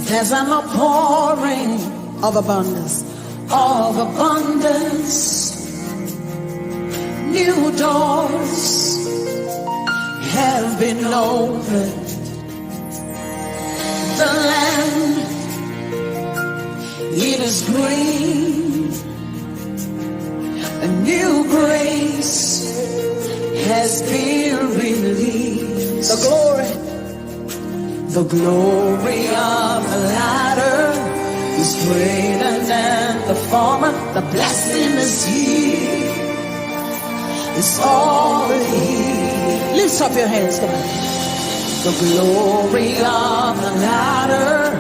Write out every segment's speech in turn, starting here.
There's an outpouring of abundance, New doors have been opened. The land, it is green. A new grace has been released. The glory of the latter is greater than the former. The blessing is here. It's all here. Lift up your hands, come on. The glory of the latter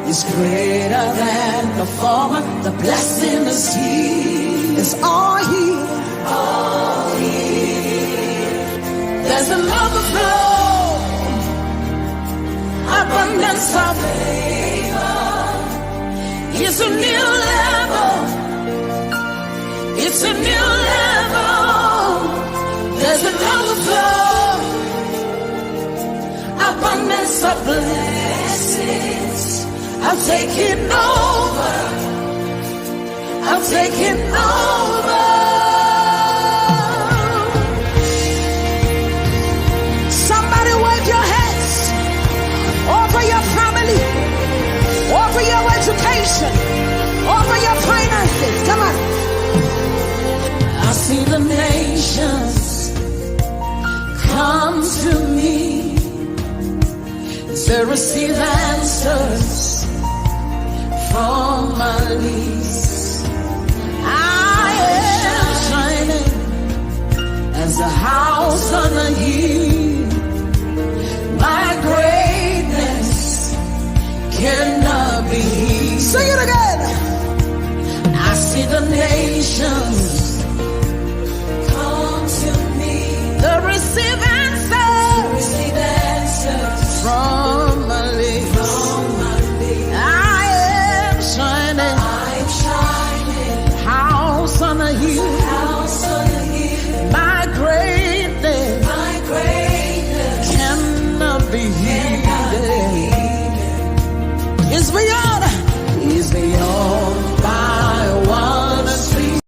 is greater than the former. The blessing is here. It's all here. All here. There's an overflow, abundance of favor. It's a new level. It's a new level. There's an overflow, abundance of blessings. I'm taking over. I'm taking over. Somebody wave your hands over your family, over your education, over your finances. Come on. I see the nations come to me to receive answers from my knees. I am shining as a house on a hill. My greatness cannot be hid. Sing it again. I see the nations come to me to receive answers from my lips. I am shining, house on a hill. My greatness cannot be hidden. It's beyond my wildest dreams.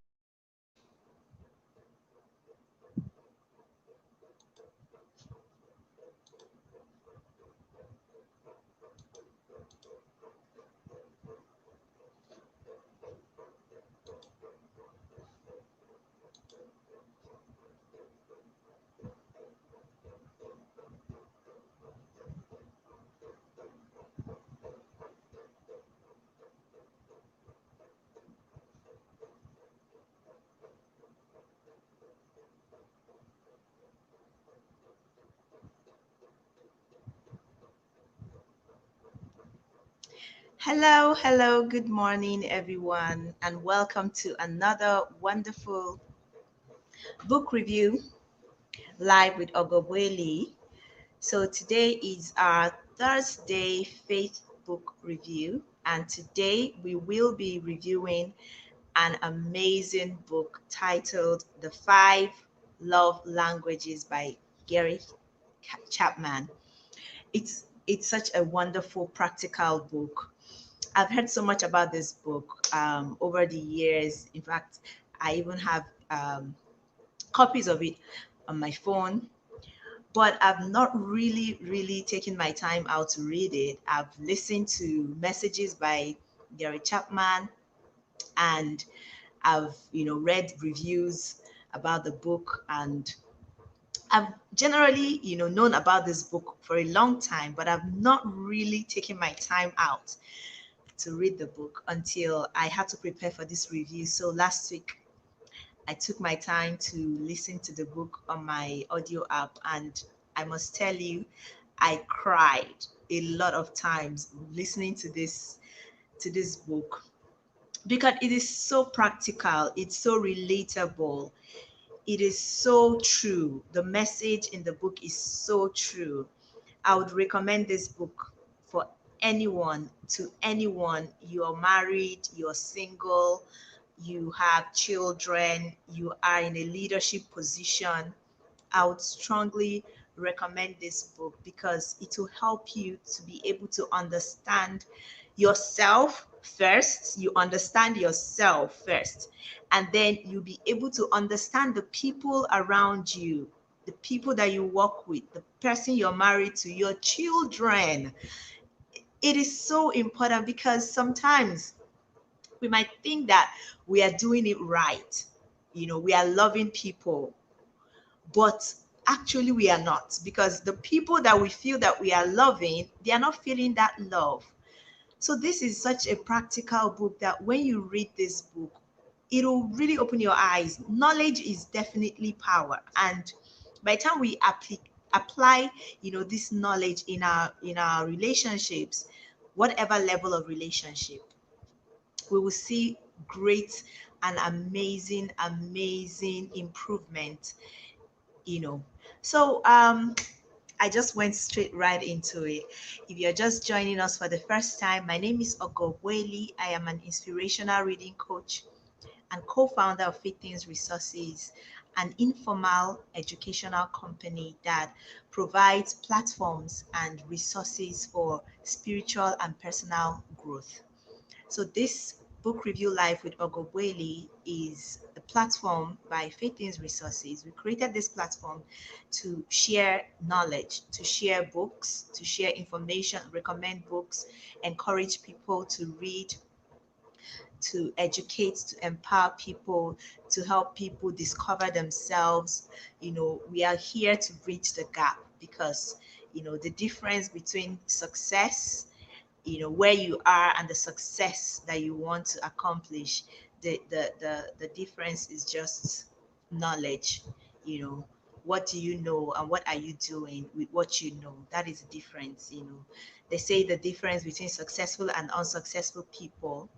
Hello, good morning, everyone, and welcome to another wonderful book review live with Ogbueli. So today is our Thursday faith book review, and today we will be reviewing an amazing book titled The 5 Love Languages by Gary Chapman. It's such a wonderful practical book. I've heard so much about this book over the years. In fact, I even have copies of it on my phone, but I've not really taken my time out to read it. I've listened to messages by Gary Chapman, and I've read reviews about the book, and I've generally known about this book for a long time, but I've not really taken my time out to read the book until I had to prepare for this review. So last week I took my time to listen to the book on my audio app, and I must tell you, I cried a lot of times listening to this book, because it is so practical, it's so relatable, it is so true. The message in the book is so true. I would recommend this book for anyone. You are married, you're single, you have children, you are in a leadership position, I would strongly recommend this book because it will help you to be able to understand yourself first. You understand yourself first, and then you'll be able to understand the people around you, the people that you work with, the person you're married to, your children. It is so important because sometimes we might think that we are doing it right. We are loving people, but actually we are not, because the people that we feel that we are loving, they are not feeling that love. So this is such a practical book that when you read this book, it'll really open your eyes. Knowledge is definitely power, and by the time we apply this knowledge in our relationships, whatever level of relationship, we will see great and amazing improvement. you know so I just went straight right into it. If you're just joining us for the first time, my name is Ogbueli. I am an inspirational reading coach and co-founder of Fit Things Resources, an informal educational company that provides platforms and resources for spiritual and personal growth. So this book review live with Ogbueli is a platform by Faith Things Resources. We created this platform to share knowledge, to share books, to share information, recommend books, encourage people to read, to educate, to empower people, to help people discover themselves. We are here to bridge the gap because the difference between success, where you are, and the success that you want to accomplish, the difference is just knowledge. What do you know, and what are you doing with what you know? That is the difference. They say the difference between successful and unsuccessful people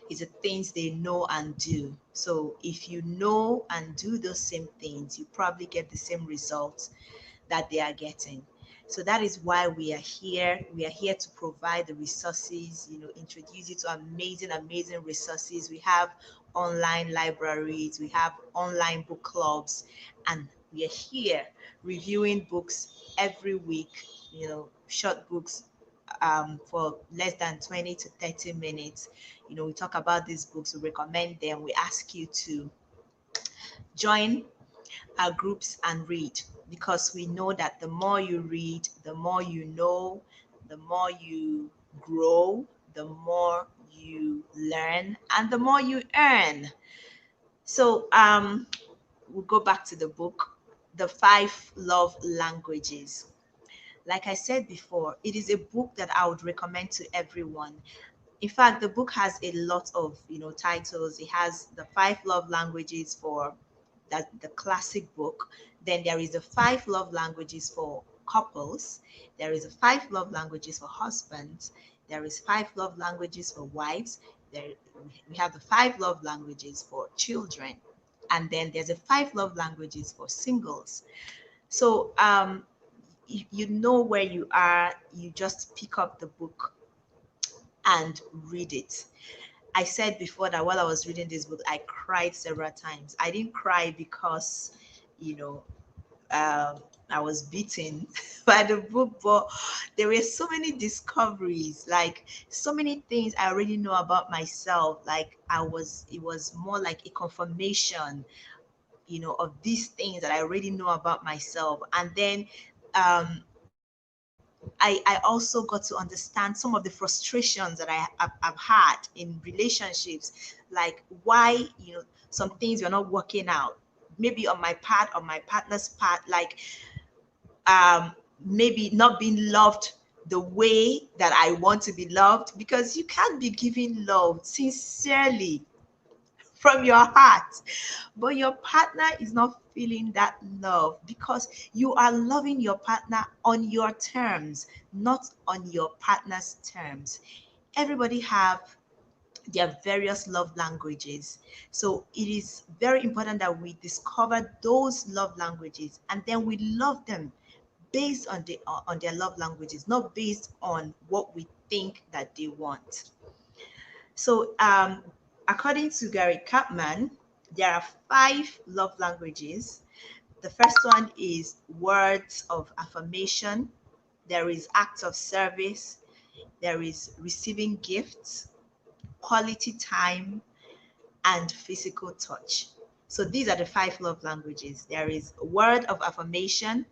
is the things they know and do. So if you know and do those same things, you probably get the same results that they are getting. So that is why we are here. We are here to provide the resources, introduce you to amazing resources. We have online libraries, we have online book clubs, and we are here reviewing books every week, short books for less than 20 to 30 minutes. We talk about these books, we recommend them, we ask you to join our groups and read, because we know that the more you read, the more you know, the more you grow, the more you learn, and the more you earn. So we'll go back to the book, The Five Love Languages. Like I said before, it is a book that I would recommend to everyone. In fact, the book has a lot of titles. It has the five love languages for that the classic book. Then there is the five love languages for couples. There is the five love languages for husbands. There is five love languages for wives. There we have the five love languages for children, and then there's the five love languages for singles. So you know where you are. You just pick up the book and read it. I said before that while I was reading this book, I cried several times. I didn't cry because, you know, I was beaten by the book, but there were so many discoveries, like so many things I already know about myself. It was more like a confirmation, of these things that I already know about myself. And then I also got to understand some of the frustrations that I've had in relationships, like why, some things were not working out, maybe on my part, on my partner's part, like maybe not being loved the way that I want to be loved, because you can't be giving love sincerely from your heart, but your partner is not feeling that love because you are loving your partner on your terms, not on your partner's terms. Everybody have their various love languages. So it is very important that we discover those love languages and then we love them based on their love languages, not based on what we think that they want. So, according to Gary Chapman, there are five love languages, The first one is words of affirmation. There is acts of service. There is receiving gifts, quality time, and physical touch. So these are the five love languages. There is word of affirmation,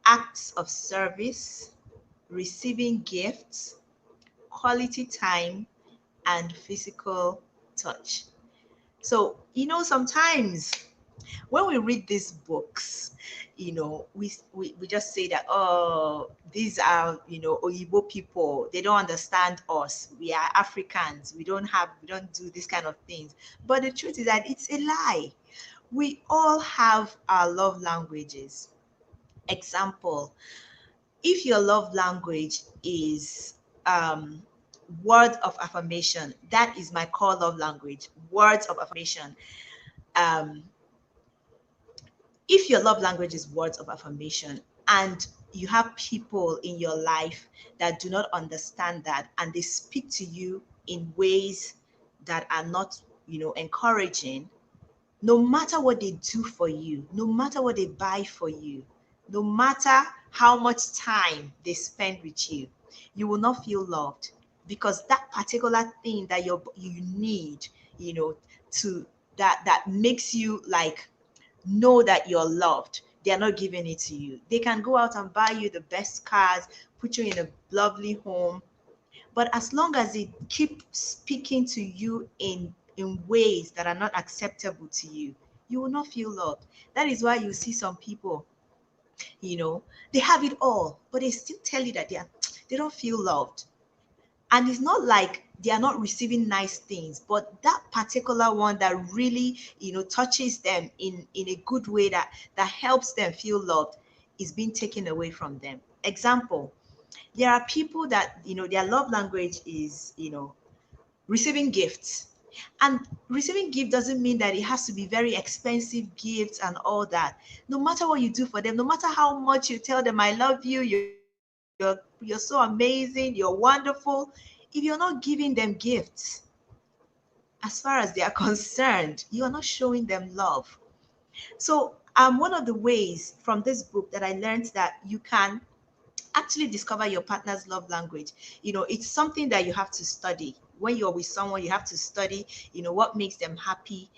acts of service, receiving gifts, quality time, and physical touch. So, sometimes when we read these books, we just say that, oh, these are, Oyibo people. They don't understand us. We are Africans. We don't do this kind of things. But the truth is that it's a lie. We all have our love languages. Example, if your love language is um, words of affirmation, that is my core love language, words of affirmation. Um, if your love language is words of affirmation and you have people in your life that do not understand that and they speak to you in ways that are not encouraging, no matter what they do for you, no matter what they buy for you, no matter how much time they spend with you will not feel loved, because that particular thing that you need, to that makes you like know that you're loved. They are not giving it to you. They can go out and buy you the best cars, put you in a lovely home, but as long as they keep speaking to you in ways that are not acceptable to you, you will not feel loved. That is why you see some people, you know, they have it all, but they still tell you that they don't feel loved. And it's not like they are not receiving nice things, but that particular one that really, touches them in a good way, that helps them feel loved, is being taken away from them. Example, there are people that their love language is receiving gifts. And receiving gift doesn't mean that it has to be very expensive gifts and all that. No matter what you do for them, no matter how much you tell them, I love you, you're so amazing, you're wonderful, if you're not giving them gifts, as far as they are concerned, you are not showing them love. So one of the ways from this book that I learned that you can actually discover your partner's love language, it's something that you have to study. When you're with someone, you have to study what makes them happy,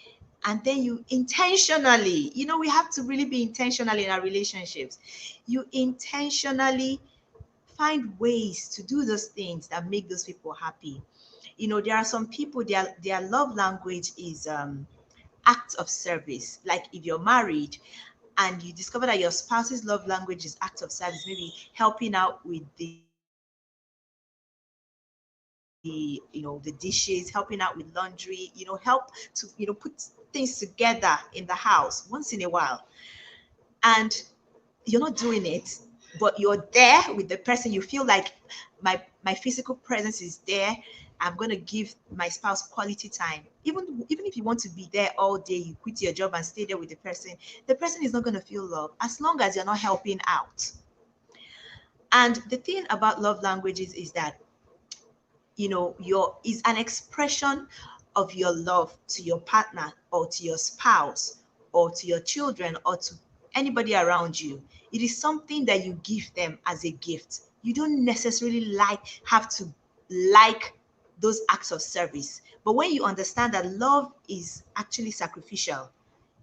and then you intentionally, we have to really be intentional in our relationships. You intentionally find ways to do those things that make those people happy. There are some people, their love language is acts of service. Like if you're married and you discover that your spouse's love language is acts of service, maybe helping out with the dishes, helping out with laundry, help to put things together in the house once in a while, and you're not doing it, but you're there with the person. You feel like my physical presence is there. I'm going to give my spouse quality time. Even if you want to be there all day, you quit your job and stay there with the person is not going to feel love as long as you're not helping out. And the thing about love languages is that your is an expression of your love to your partner or to your spouse or to your children or to anybody around you. It is something that you give them as a gift. You don't necessarily have to like those acts of service, but when you understand that love is actually sacrificial,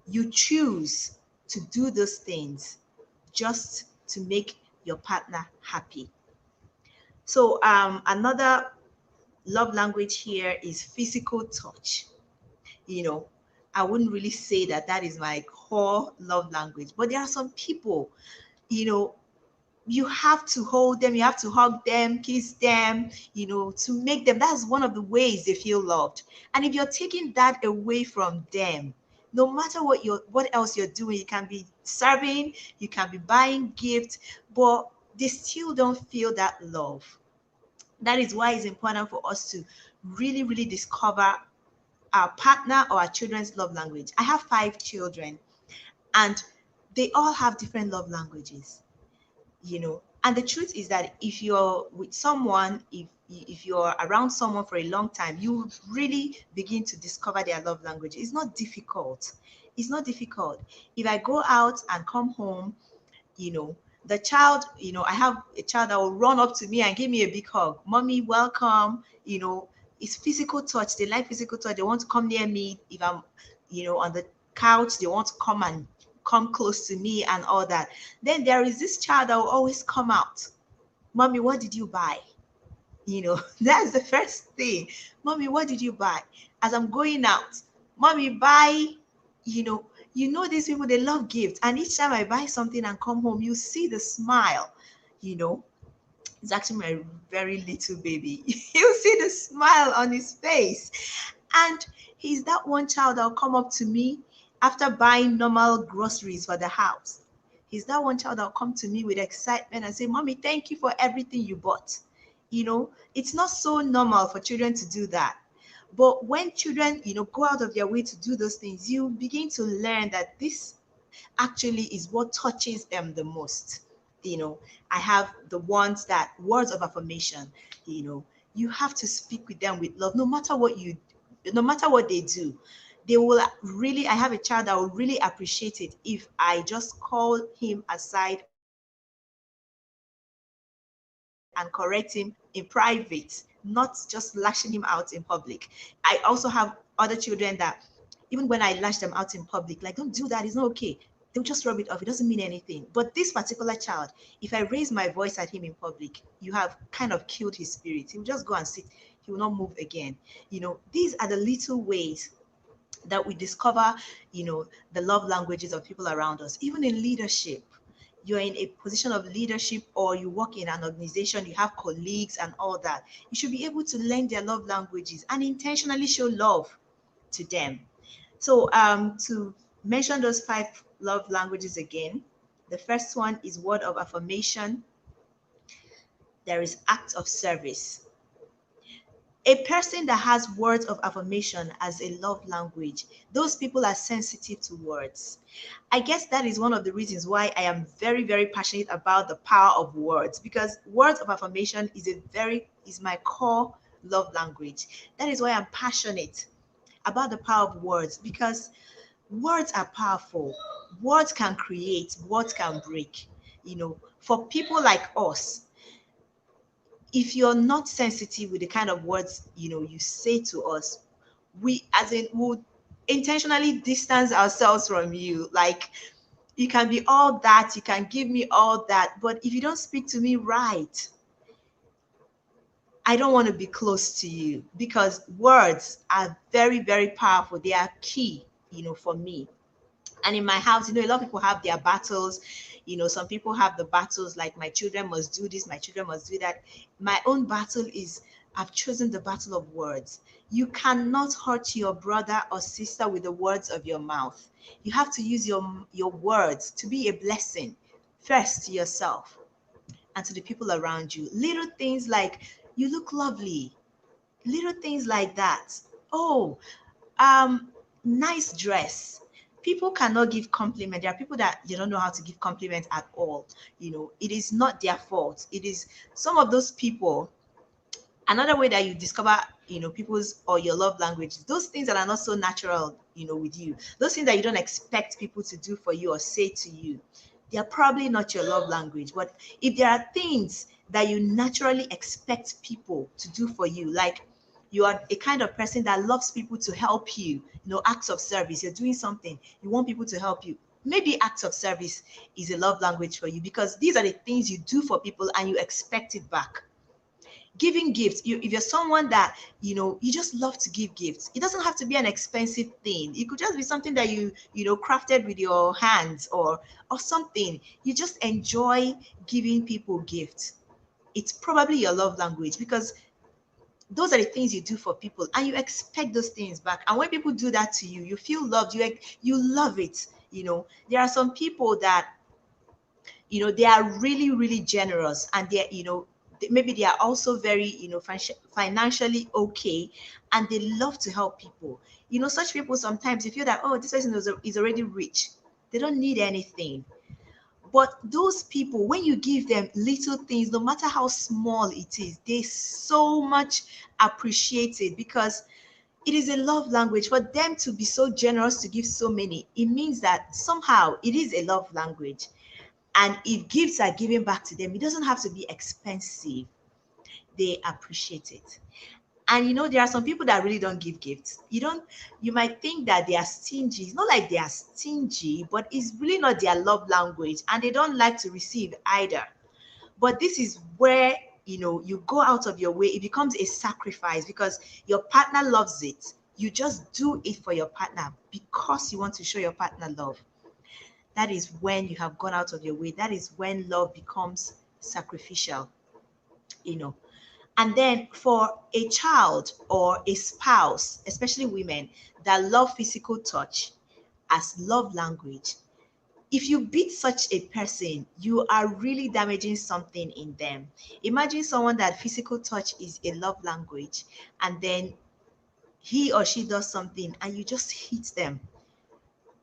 you choose to do those things just to make your partner happy. So another love language here is physical touch. You know, I wouldn't really say that that is my core love language, but there are some people, you know, you have to hold them, you have to hug them, kiss them, to make them. That's one of the ways they feel loved. And if you're taking that away from them, no matter what else you're doing, you can be serving, you can be buying gifts, but they still don't feel that love. That is why it's important for us to really, really discover our partner or our children's love language. I have 5 children, and they all have different love languages. And the truth is that if you're with someone, if you're around someone for a long time, you really begin to discover their love language. It's not difficult. It's not difficult. If I go out and come home, the child, I have a child that will run up to me and give me a big hug. Mommy, welcome. It's physical touch. They like physical touch. They want to come near me. If I'm, on the couch, they want to come close to me and all that. Then there is this child that will always come out. Mommy, what did you buy? That's the first thing. Mommy, what did you buy? As I'm going out, mommy, buy, you know, these people, they love gifts. And each time I buy something and come home, you see the smile, you know. It's actually my very little baby. You see the smile on his face. And he's that one child that'll come up to me after buying normal groceries for the house. He's that one child that'll come to me with excitement and say, Mommy, thank you for everything you bought. It's not so normal for children to do that. But when children, go out of their way to do those things, you begin to learn that this actually is what touches them the most. I have the ones that words of affirmation, you have to speak with them with love, no matter what they do. They will really, I have a child that will really appreciate it if I just call him aside and correct him in private, not just lashing him out in public. I also have other children that even when I lash them out in public, like, don't do that, it's not okay. They'll just rub it off. It doesn't mean anything. But this particular child, if I raise my voice at him in public, you have kind of killed his spirit. He will just go and sit. He will not move again. These are the little ways that we discover, the love languages of people around us, even in leadership. You're in a position of leadership or you work in an organization, you have colleagues and all that. You should be able to learn their love languages and intentionally show love to them. So to mention those 5 love languages again, the first one is word of affirmation. There is act of service. A person that has words of affirmation as a love language, those people are sensitive to words. I guess that is one of the reasons why I am very, very passionate about the power of words, because words of affirmation is my core love language. That is why I'm passionate about the power of words, because words are powerful. Words can create, words can break. For people like us, if you're not sensitive with the kind of words you say to us, we as in would intentionally distance ourselves from you. Like, you can be all that, you can give me all that, but if you don't speak to me right, I don't want to be close to you, because words are very, very powerful. They are key, for me. And in my house, a lot of people have their battles. Some people have the battles like, my children must do this, my children must do that. My own battle is, I've chosen the battle of words. You cannot hurt your brother or sister with the words of your mouth. You have to use your words to be a blessing, first to yourself and to the people around you. Little things like, you look lovely. Little things like that. Oh, nice dress. People cannot give compliment. There are people that you don't know how to give compliment at all. It is not their fault. It is some of those people. Another way that you discover, people's or your love language, those things that are not so natural, with you, those things that you don't expect people to do for you or say to you, they are probably not your love language. But if there are things that you naturally expect people to do for you, like you are a kind of person that loves people to help you, acts of service, you're doing something, you want people to help you. Maybe acts of service is a love language for you, because these are the things you do for people and you expect it back. Giving gifts, if you're someone that you just love to give gifts, it doesn't have to be an expensive thing. It could just be something that you crafted with your hands, or something you just enjoy giving people gifts. It's probably your love language, because those are the things you do for people and you expect those things back. And when people do that to you, you feel loved. You love it. There are some people that they are really, really generous, and they're maybe they are also very financially okay, and they love to help people. Such people, sometimes you feel that, oh, this person is already rich, they don't need anything. But those people, when you give them little things, no matter how small it is, they so much appreciate it, because it is a love language. For them to be so generous to give so many, it means that somehow it is a love language. And if gifts are given back to them, it doesn't have to be expensive. They appreciate it. And there are some people that really don't give gifts. You might think that they are stingy. It's not like they are stingy, but it's really not their love language, and they don't like to receive either. But this is where you go out of your way. It becomes a sacrifice because your partner loves it. You just do it for your partner because you want to show your partner love. That is when you have gone out of your way. That is when love becomes sacrificial. you know and then for a child or a spouse, especially women that love physical touch as love language, if you beat such a person, you are really damaging something in them. Imagine someone that physical touch is a love language, and then he or she does something and you just hit them.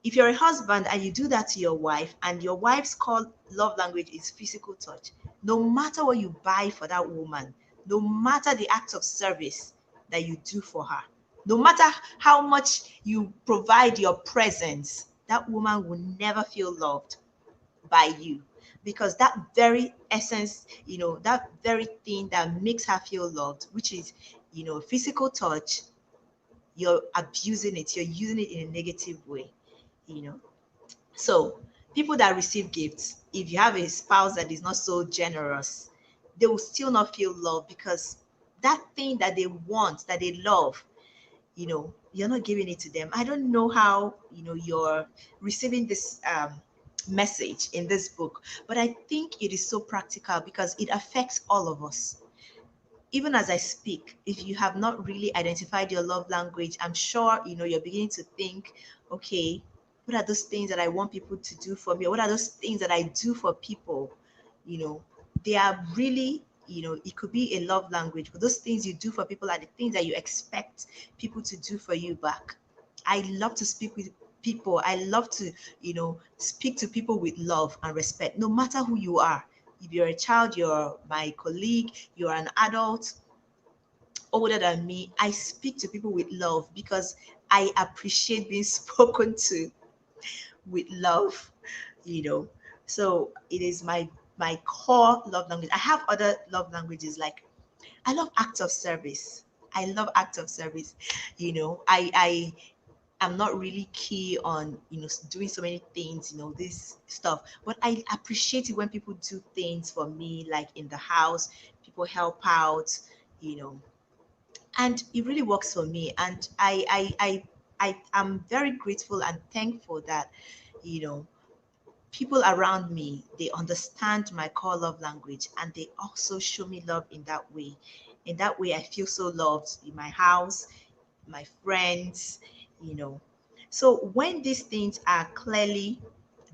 If you're a husband and you do that to your wife, and your wife's called love language is physical touch, no matter what you buy for that woman, no matter the act of service that you do for her, no matter how much you provide your presence, that woman will never feel loved by you, because that very essence, that very thing that makes her feel loved, which is physical touch, you're abusing it, you're using it in a negative way. you know so people that receive gifts, if you have a spouse that is not so generous, they will still not feel love, because that thing that they want, that they love, you're not giving it to them. I don't know how you're receiving this message in this book, but I think it is so practical because it affects all of us. Even as I speak, if you have not really identified your love language, I'm sure you're beginning to think, okay, what are those things that I want people to do for me? Or what are those things that I do for people? You know, they are really, it could be a love language, but those things you do for people are the things that you expect people to do for you back. I love to speak with people. I love to, speak to people with love and respect, no matter who you are. If you're a child, you're my colleague, you're an adult older than me, I speak to people with love because I appreciate being spoken to with love, you know. So it is my core love language. I have other love languages, like I love acts of service. I love acts of service. I am not really key on doing so many things, this stuff, but I appreciate it when people do things for me, like in the house, people help out, you know and it really works for me. And I am very grateful and thankful that you know people around me, they understand my core love language, and they also show me love in that way. In that way, I feel so loved in my house, my friends, you know. So when these things are clearly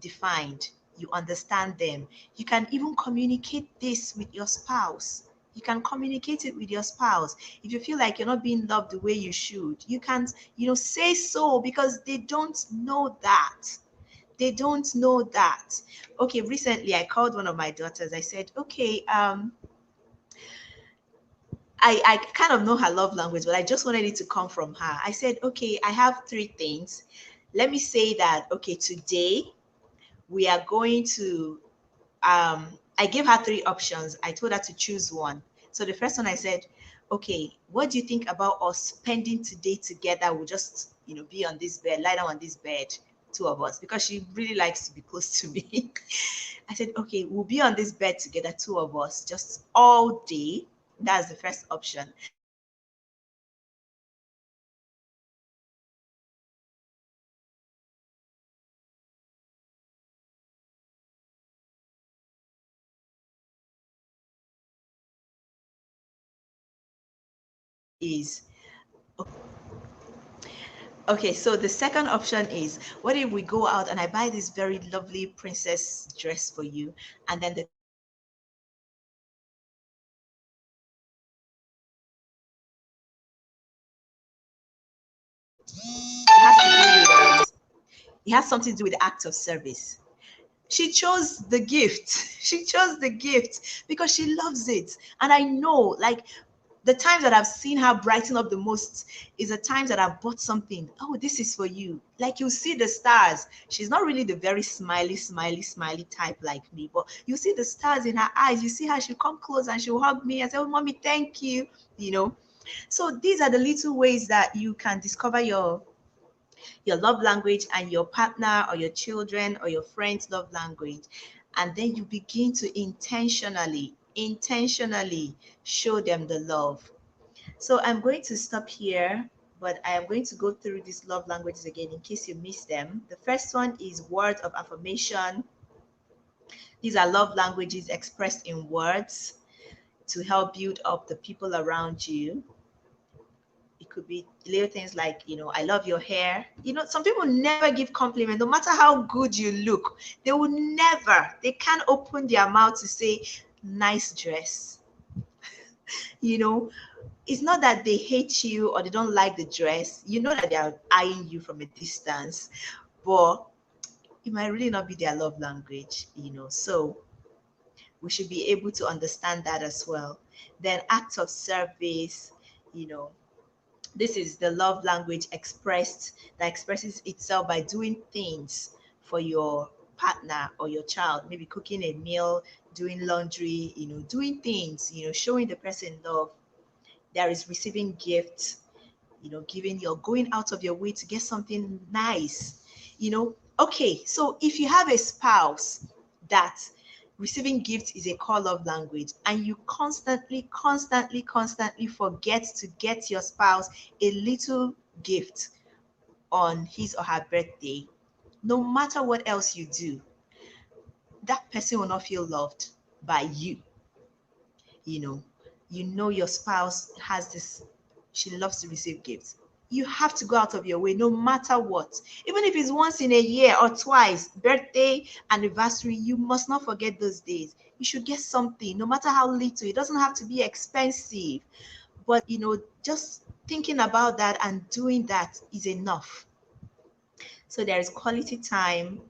defined, you understand them, you can even communicate this with your spouse. You can communicate it with your spouse. If you feel like you're not being loved the way you should, you can, say so, because they don't know that. They don't know that. Okay, recently I called one of my daughters. I said, okay, I kind of know her love language, but I just wanted it to come from her. I said, okay, I have three things. Let me say that, okay, today we are going to, I gave her three options. I told her to choose one. So the first one I said, okay, what do you think about us spending today together? We'll just, be on this bed, lie down on this bed, two of us, because she really likes to be close to me. I said, okay, we'll be on this bed together, two of us, just all day. That's the first option. Is okay, so the second option is, what if we go out and I buy this very lovely princess dress for you, and then the has to do with it has something to do with the act of service. She chose the gift. She chose the gift because she loves it. And I know, like, The times that I've seen her brighten up the most is the times that I've bought something. Oh, this is for you. Like, you see the stars. She's not really the very smiley type like me, but you see the stars in her eyes. You see how she'll come close and she'll hug me and say, "Oh, mommy, thank you." You know. So these are the little ways that you can discover your love language and your partner or your children or your friends' love language. And then you begin to intentionally show them the love. So I'm going to stop here, but I am going to go through these love languages again in case you missed them. The first one is words of affirmation. These are love languages expressed in words to help build up the people around you. It could be little things like, "I love your hair." Some people never give compliment, no matter how good you look. They can't open their mouth to say nice dress. you know it's not that they hate you or they don't like the dress. You know that they are eyeing you from a distance, but it might really not be their love language. So we should be able to understand that as well. Then acts of service, you know, this is the love language that expresses itself by doing things for your partner or your child, maybe cooking a meal, doing laundry, doing things, showing the person love. There is receiving gifts, giving you're going out of your way to get something nice. Okay, so if you have a spouse that receiving gifts is a core love language, and you constantly forget to get your spouse a little gift on his or her birthday, no matter what else you do, that person will not feel loved by you. you know your spouse has this, she loves to receive gifts. You have to go out of your way no matter what. Even if it's once in a year or twice, birthday, anniversary, you must not forget those days. You should get something, no matter how little. It doesn't have to be expensive, but just thinking about that and doing that is enough. So there is quality time.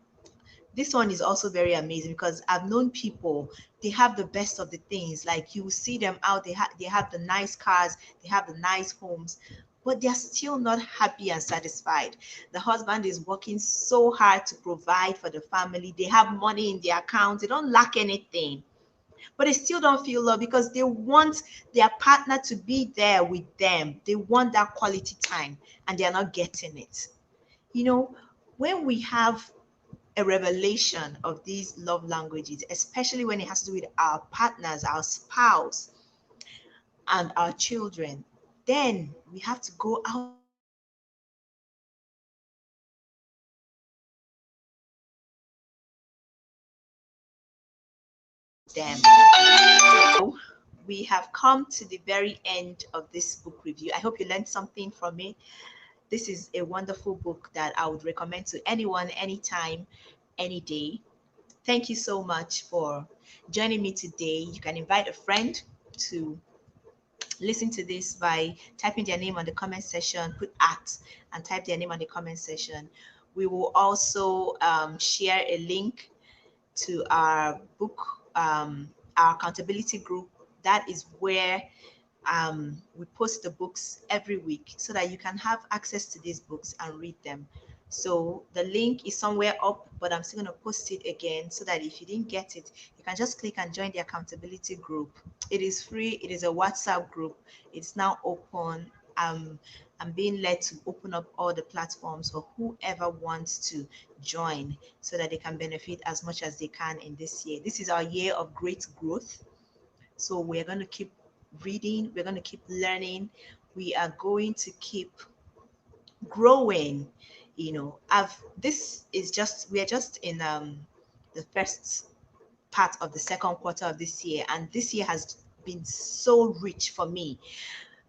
This one is also very amazing because I've known people, they have the best of the things. Like, you see them out, they have the nice cars, they have the nice homes, but they're still not happy and satisfied. The husband is working so hard to provide for the family. They have money in their account, they don't lack anything, but they still don't feel love because they want their partner to be there with them. They want that quality time and they're not getting it. When we have a revelation of these love languages, especially when it has to do with our partners, our spouse, and our children, then we have to go out of our way to express them. So we have come to the very end of this book review. I hope you learned something from it. This is a wonderful book that I would recommend to anyone, anytime, any day. Thank you so much for joining me today. You can invite a friend to listen to this by typing their name on the comment section, put at and type their name on the comment section. We will also share a link to our book, our accountability group. That is where we post the books every week so that you can have access to these books and read them. So the link is somewhere up, but I'm still going to post it again so that if you didn't get it, you can just click and join the accountability group. It is free. It is a WhatsApp group. It's now open. I'm being led to open up all the platforms for whoever wants to join so that they can benefit as much as they can in this year. This is our year of great growth. So we're going to keep reading, we're going to keep learning, we are going to keep growing. I've this is just we are just in the first part of the second quarter of this year, and this year has been so rich for me.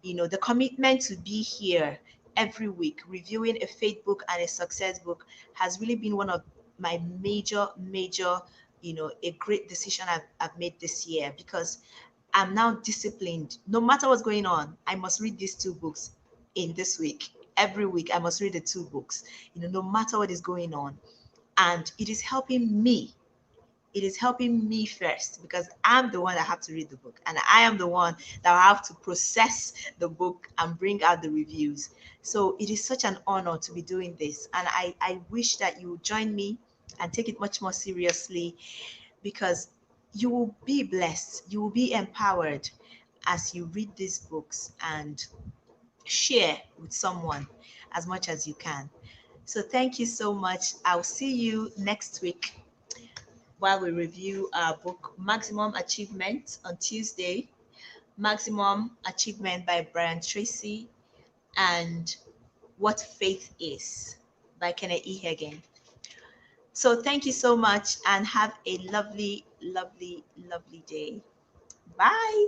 The commitment to be here every week reviewing a faith book and a success book has really been one of my major a great decision I've made this year, because I'm now disciplined. No matter what's going on, I must read these two books in this week. Every week, I must read the two books, no matter what is going on. And it is helping me it is helping me first because I'm the one that have to read the book, and I am the one that will have to process the book and bring out the reviews. So it is such an honor to be doing this, and I wish that you would join me and take it much more seriously, because you will be blessed, you will be empowered as you read these books and share with someone as much as you can. So thank you so much. I'll see you next week while we review our book Maximum Achievement on Tuesday. Maximum Achievement by Brian Tracy, and What Faith Is by Kenneth E. Hagen. So thank you so much and have a lovely, lovely, lovely day. Bye.